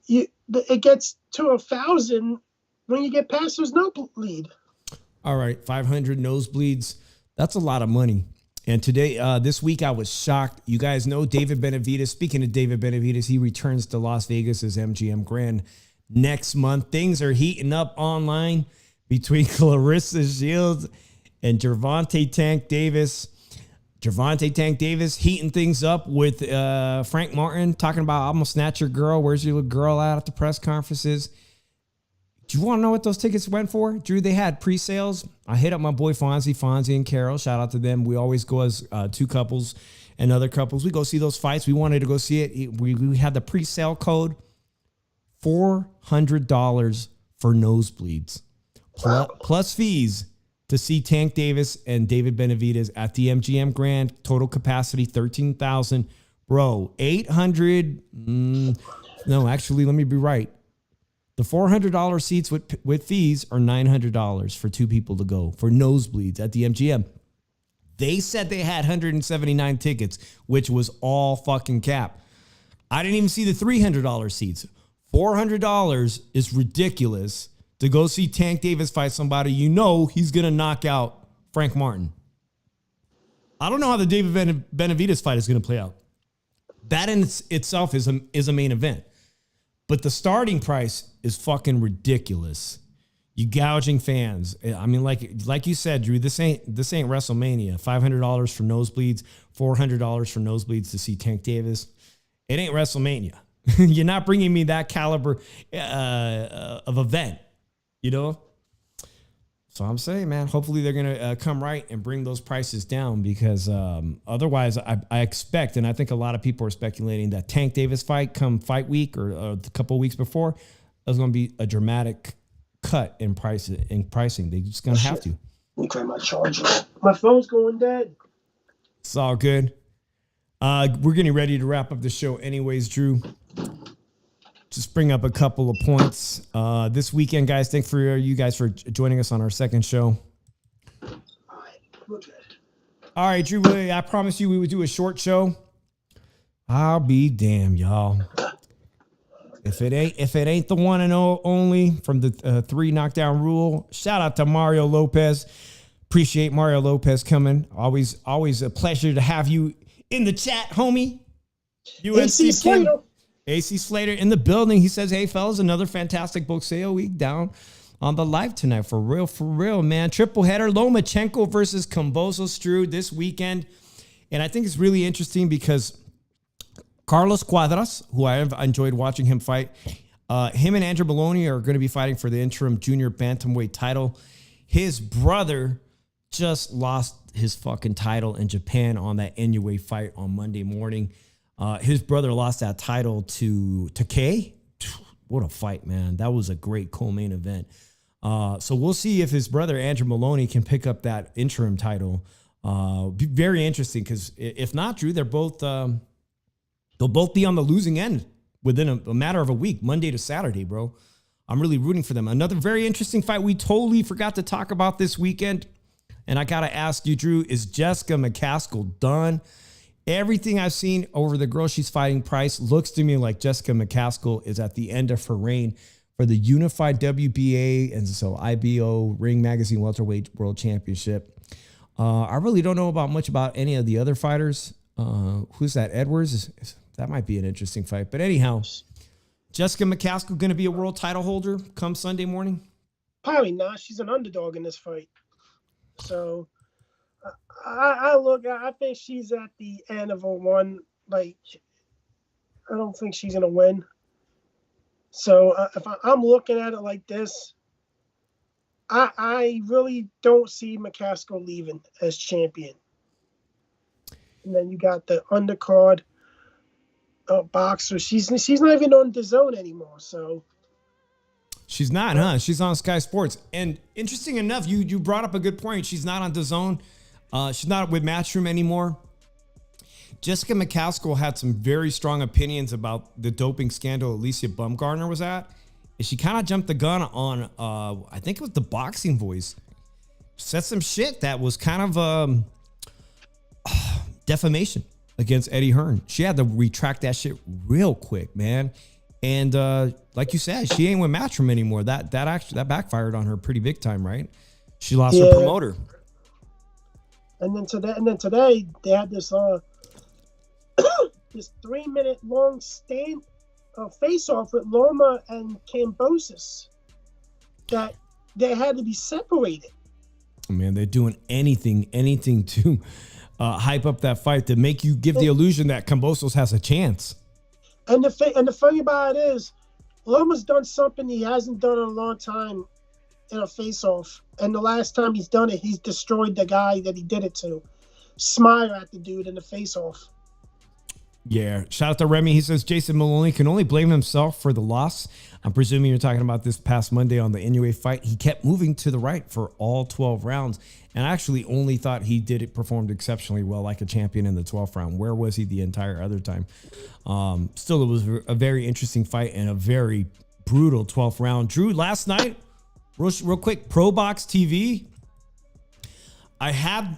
[SPEAKER 3] it gets to $1,000 when you get past those nosebleed. All
[SPEAKER 2] right, 500 nosebleeds. That's a lot of money. And today, this week, I was shocked. You guys know David Benavidez. Speaking of David Benavidez, he returns to Las Vegas as MGM Grand next month. Things are heating up online between Clarissa Shields and Gervonta Tank Davis. Gervonta Tank Davis heating things up with Frank Martin talking about I'm gonna snatch your girl. Where's your little girl at the press conferences? Do you want to know what those tickets went for? Drew, they had pre-sales. I hit up my boy Fonzie and Carol. Shout out to them. We always go as two couples and other couples. We go see those fights. We wanted to go see it. We had the pre-sale code, $400 for nosebleeds. Plus fees to see Tank Davis and David Benavidez at the MGM Grand. Total capacity, 13,000. Bro, 800. No, actually, let me be right. The $400 seats with fees are $900 for two people to go for nosebleeds at the MGM. They said they had 179 tickets, which was all fucking cap. I didn't even see the $300 seats. $400 is ridiculous to go see Tank Davis fight somebody you know he's going to knock out Frank Martin. I don't know how the David Benavidez fight is going to play out. That in itself is a main event. But the starting price is fucking ridiculous. You gouging fans. I mean, like you said, Drew, this ain't WrestleMania. $500 for nosebleeds, $400 for nosebleeds to see Tank Davis. It ain't WrestleMania. You're not bringing me that caliber of event, you know? So I'm saying, man, hopefully they're going to come right and bring those prices down because otherwise I expect, and I think a lot of people are speculating that Tank Davis fight come fight week or a couple of weeks before, there's going to be a dramatic cut in pricing. They're just going to have to.
[SPEAKER 3] Okay, my charger. My phone's going dead.
[SPEAKER 2] It's all good. We're getting ready to wrap up the show anyways, Drew. Just bring up a couple of points. This weekend, guys, thanks for you guys for joining us on our second show.
[SPEAKER 3] All right, we're good.
[SPEAKER 2] All right, Drew, I promised you we would do a short show. I'll be damned, y'all. If it ain't the one and only from the 3 knockdown rule, shout out to Mario Lopez. Appreciate Mario Lopez coming. Always a pleasure to have you in the chat, homie.
[SPEAKER 3] AC Slater.
[SPEAKER 2] AC Slater in the building. He says, hey, fellas, another fantastic boxeo week down on the live tonight. For real, man. Triple header, Lomachenko versus Kambosos, Drew, this weekend. And I think it's really interesting because Carlos Cuadras, who I have enjoyed watching him fight, him and Andrew Maloney are going to be fighting for the interim junior bantamweight title. His brother just lost his fucking title in Japan on that Inoue fight on Monday morning. His brother lost that title to Takei. What a fight, man. That was a great co-main event. So we'll see if his brother, Andrew Maloney, can pick up that interim title. Be very interesting because if not, Drew, they'll both be on the losing end within a matter of a week, Monday to Saturday, bro. I'm really rooting for them. Another very interesting fight we totally forgot to talk about this weekend. And I got to ask you, Drew, is Jessica McCaskill done? Everything I've seen over the girl she's fighting price looks to me like Jessica McCaskill is at the end of her reign for the unified WBA and so IBO Ring Magazine Welterweight World Championship. I really don't know much about any of the other fighters. Who's that? Edwards? That might be an interesting fight. But anyhow, Jessica McCaskill going to be a world title holder come Sunday morning?
[SPEAKER 3] Probably not. She's an underdog in this fight. So I think she's at the end of a one. Like, I don't think she's going to win. So if I'm looking at it like this, I really don't see McCaskill leaving as champion. And then you got the undercard boxer. She's not even on DAZN anymore. So
[SPEAKER 2] she's not, huh? She's on Sky Sports. And interesting enough, you brought up a good point. She's not on DAZN. She's not with Matchroom anymore. Jessica McCaskill had some very strong opinions about the doping scandal Alicia Baumgartner was at. And she kind of jumped the gun on, I think it was the Boxing Voice. Said some shit that was kind of defamation against Eddie Hearn. She had to retract that shit real quick, man. And like you said, she ain't with Matchroom anymore. That backfired on her pretty big time, right? She lost her promoter.
[SPEAKER 3] And then today they had this this 3-minute long face off with Loma and Kambosos that they had to be separated.
[SPEAKER 2] Man, they're doing anything to hype up that fight to make you give the illusion that Kambosos has a chance.
[SPEAKER 3] And the funny about it is, Loma's done something he hasn't done in a long time in a face-off. And the last time he's done it, he's destroyed the guy that he did it to. Smile at the dude in the face-off.
[SPEAKER 2] Yeah. Shout out to Remy. He says Jason Maloney can only blame himself for the loss. I'm presuming you're talking about this past Monday on the Inoue fight. He kept moving to the right for all 12 rounds. And I actually only thought he performed exceptionally well like a champion in the 12th round. Where was he the entire other time? Still, it was a very interesting fight and a very brutal 12th round. Drew, last night, real quick, Pro Box TV. I had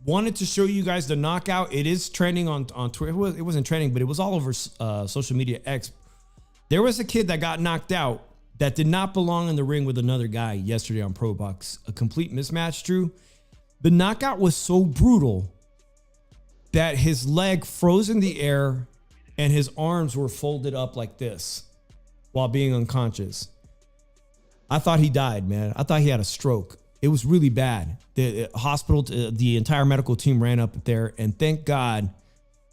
[SPEAKER 2] wanted to show you guys the knockout. It is trending on Twitter. It wasn't trending, but it was all over social media X. There was a kid that got knocked out that did not belong in the ring with another guy yesterday on Pro Box. A complete mismatch, Drew. The knockout was so brutal that his leg froze in the air and his arms were folded up like this while being unconscious. I thought he died, man. I thought he had a stroke. It was really bad. The hospital, the entire medical team ran up there, and thank God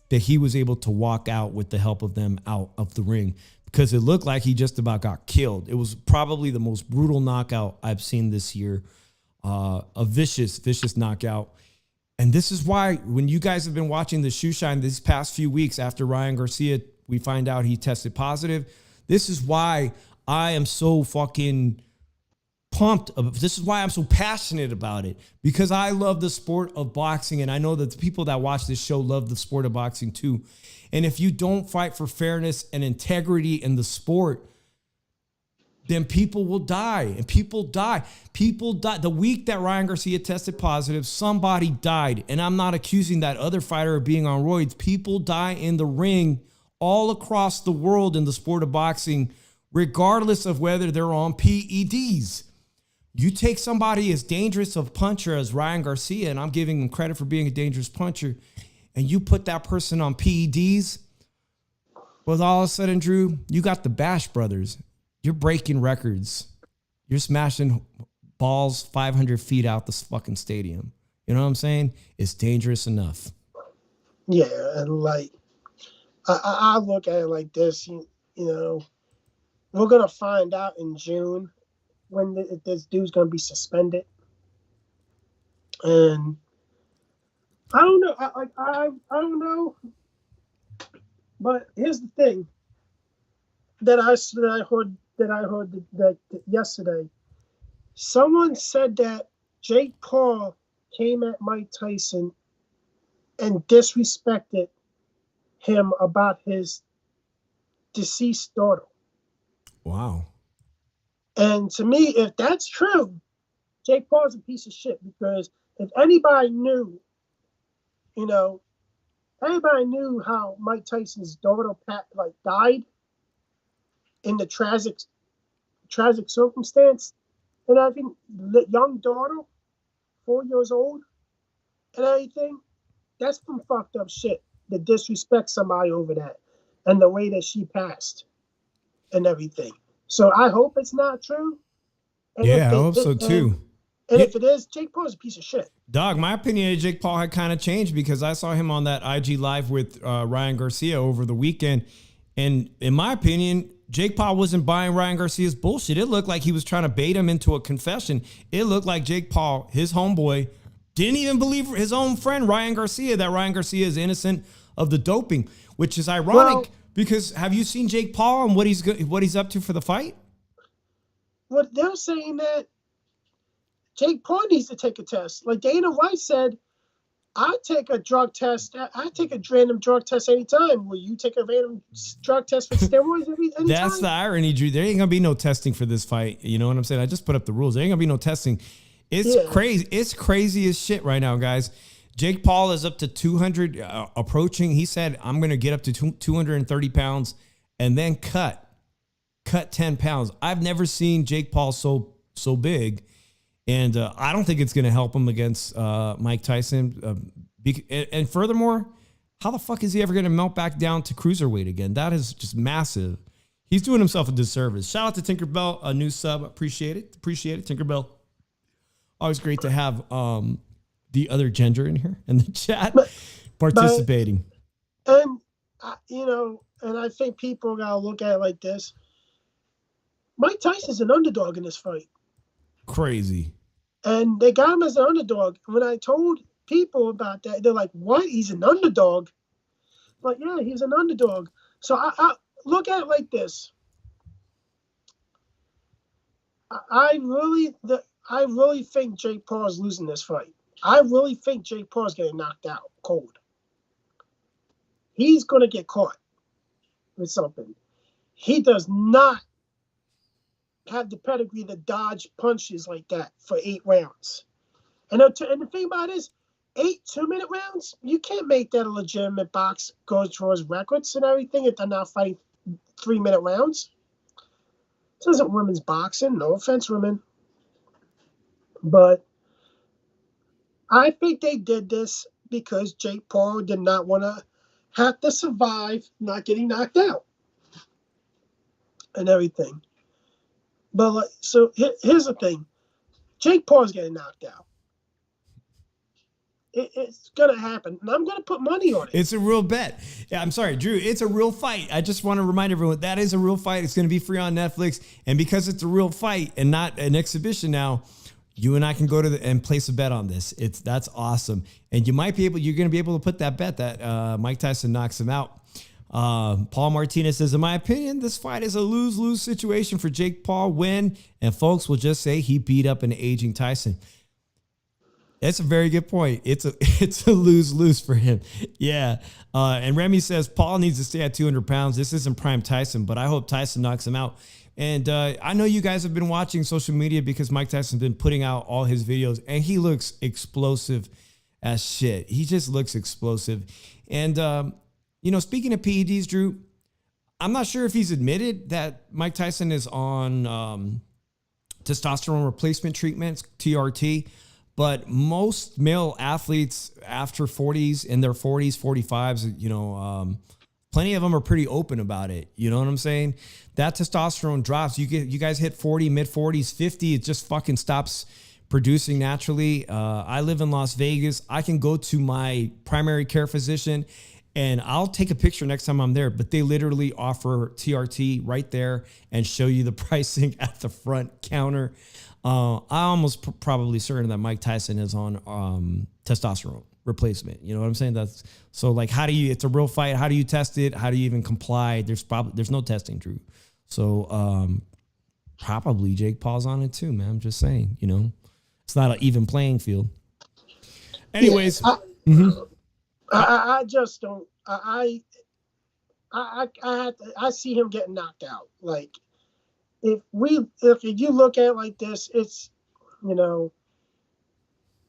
[SPEAKER 2] that he was able to walk out with the help of them out of the ring, because it looked like he just about got killed. It was probably the most brutal knockout I've seen this year. A vicious knockout. And this is why when you guys have been watching the shoe shine these past few weeks after Ryan Garcia, we find out he tested positive. This is why I am so fucking pumped. This is why I'm so passionate about it, because I love the sport of boxing. And I know that the people that watch this show love the sport of boxing too. And if you don't fight for fairness and integrity in the sport, then people will die. And people die. People die. The week that Ryan Garcia tested positive, somebody died. And I'm not accusing that other fighter of being on roids. People die in the ring all across the world in the sport of boxing, regardless of whether they're on PEDs. You take somebody as dangerous of puncher as Ryan Garcia, and I'm giving him credit for being a dangerous puncher, and you put that person on PEDs, well, all of a sudden, Drew, you got the Bash Brothers. You're breaking records. You're smashing balls 500 feet out the fucking stadium. You know what I'm saying? It's dangerous enough.
[SPEAKER 3] Yeah, and like, I look at it like this. You know, we're gonna find out in June when this dude's gonna be suspended, and I don't know. I don't know. But here's the thing that I heard that yesterday. Someone said that Jake Paul came at Mike Tyson and disrespected him about his deceased daughter.
[SPEAKER 2] Wow.
[SPEAKER 3] And to me, if that's true, Jake Paul's a piece of shit, because if anybody knew, everybody knew how Mike Tyson's daughter died in the tragic circumstance, and I think the young daughter, 4 years old, and everything, that's some fucked up shit to disrespect somebody over that and the way that she passed and everything. So I hope it's not true. And
[SPEAKER 2] yeah, I hope so too.
[SPEAKER 3] And if it is, Jake Paul's a piece of shit.
[SPEAKER 2] Dog, my opinion of Jake Paul had kind of changed because I saw him on that IG Live with Ryan Garcia over the weekend. And in my opinion, Jake Paul wasn't buying Ryan Garcia's bullshit. It looked like he was trying to bait him into a confession. It looked like Jake Paul, his homeboy, didn't even believe his own friend, Ryan Garcia, that Ryan Garcia is innocent of the doping, which is ironic because have you seen Jake Paul and what he's up to for the fight?
[SPEAKER 3] Well, they're saying that Jake Paul needs to take a test. Like Dana White said, I take a drug test. I take a random drug test anytime. Will you take a random drug test for steroids anytime?
[SPEAKER 2] That's the irony, Drew. There ain't going to be no testing for this fight. You know what I'm saying? I just put up the rules. There ain't going to be no testing. It's crazy. It's crazy as shit right now, guys. Jake Paul is up to 200 approaching. He said, I'm going to get up to 230 pounds and then cut 10 pounds. I've never seen Jake Paul so big. And I don't think it's going to help him against Mike Tyson. And furthermore, how the fuck is he ever going to melt back down to cruiserweight again? That is just massive. He's doing himself a disservice. Shout out to Tinkerbell, a new sub. Appreciate it, Tinkerbell. Always great to have the other gender in here in the chat participating.
[SPEAKER 3] And I think people got to look at it like this. Mike Tyson's an underdog in this fight.
[SPEAKER 2] Crazy.
[SPEAKER 3] And they got him as an underdog. When I told people about that, they're like, what? He's an underdog? But yeah, he's an underdog. So I look at it like this. I really think Jake Paul is losing this fight. I really think Jake Paul is getting knocked out cold. He's going to get caught with something. He does not have the pedigree to dodge punches like that for 8 rounds. And the thing about it is, 8 2-minute rounds, you can't make that a legitimate box goes towards records and everything if they're not fighting 3-minute rounds. This isn't women's boxing. No offense, women. But I think they did this because Jake Paul did not want to have to survive not getting knocked out and everything. But so here's the thing. Jake Paul is getting knocked out. It's going to happen, and I'm going to put money on it.
[SPEAKER 2] It's a real bet. Yeah, I'm sorry, Drew. It's a real fight. I just want to remind everyone that is a real fight. It's going to be free on Netflix, and because it's a real fight and not an exhibition now, you and I can go to and place a bet on this. That's awesome, and you're going to be able to put that bet that Mike Tyson knocks him out. Paul Martinez says, in my opinion, this fight is a lose-lose situation for Jake Paul. Win, and folks will just say he beat up an aging Tyson. That's a very good point. It's a lose-lose for him. Yeah. And Remy says, Paul needs to stay at 200 pounds. This isn't prime Tyson, but I hope Tyson knocks him out. And I know you guys have been watching social media because Mike Tyson's been putting out all his videos, and he looks explosive as shit. He just looks explosive. And, speaking of PEDs, Drew, I'm not sure if he's admitted that Mike Tyson is on testosterone replacement treatments, TRT. But most male athletes after 40s, in their 40s, 45s, plenty of them are pretty open about it. You know what I'm saying? That testosterone drops. You guys hit 40, mid 40s, 50, it just fucking stops producing naturally. I live in Las Vegas. I can go to my primary care physician and I'll take a picture next time I'm there, but they literally offer TRT right there and show you the pricing at the front counter. I almost probably certain that Mike Tyson is on testosterone replacement. You know what I'm saying? That's so like, it's a real fight. How do you test it? How do you even comply? There's no testing, Drew. So probably Jake Paul's on it too, man. I'm just saying, it's not an even playing field. Anyways. Yeah,
[SPEAKER 3] I just don't, I see him getting knocked out. Like, if you look at it like this, it's,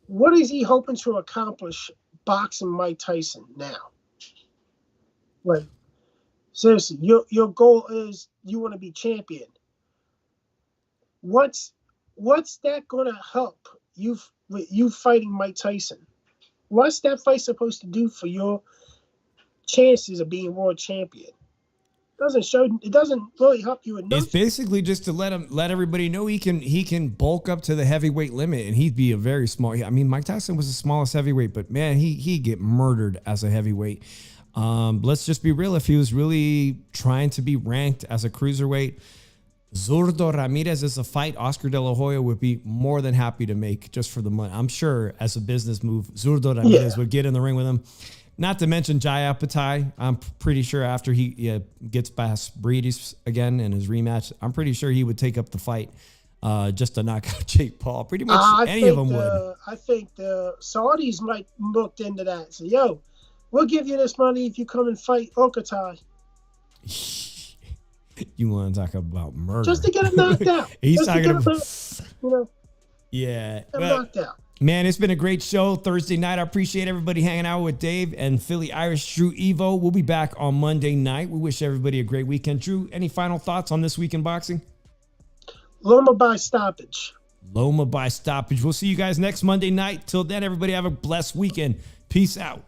[SPEAKER 3] what is he hoping to accomplish boxing Mike Tyson now? Like, seriously, your goal is you want to be champion. What's that going to help you fighting Mike Tyson? What's that fight supposed to do for your chances of being world champion? It doesn't really help you enough.
[SPEAKER 2] It's basically just to let everybody know he can bulk up to the heavyweight limit, and he'd be a very small. I mean, Mike Tyson was the smallest heavyweight, but man, he'd get murdered as a heavyweight. Let's just be real. If he was really trying to be ranked as a cruiserweight, Zurdo Ramirez is a fight Oscar De La Hoya would be more than happy to make just for the money. I'm sure as a business move, Zurdo Ramirez would get in the ring with him. Not to mention Jai Apatai. I'm pretty sure after he gets past Breedis again in his rematch, I'm pretty sure he would take up the fight just to knock out Jake Paul. Pretty much any of them would.
[SPEAKER 3] I think the Saudis might look into that. So, yo, we'll give you this money if you come and fight Okatai.
[SPEAKER 2] You want to talk about murder?
[SPEAKER 3] Just to get him knocked out.
[SPEAKER 2] He's talking about,
[SPEAKER 3] yeah, knocked out.
[SPEAKER 2] Man, it's been a great show Thursday night. I appreciate everybody hanging out with Dave and Philly Irish Drew Evo. We'll be back on Monday night. We wish everybody a great weekend. Drew, any final thoughts on this week in boxing?
[SPEAKER 3] Loma by stoppage.
[SPEAKER 2] Loma by stoppage. We'll see you guys next Monday night. Till then, everybody have a blessed weekend. Peace out.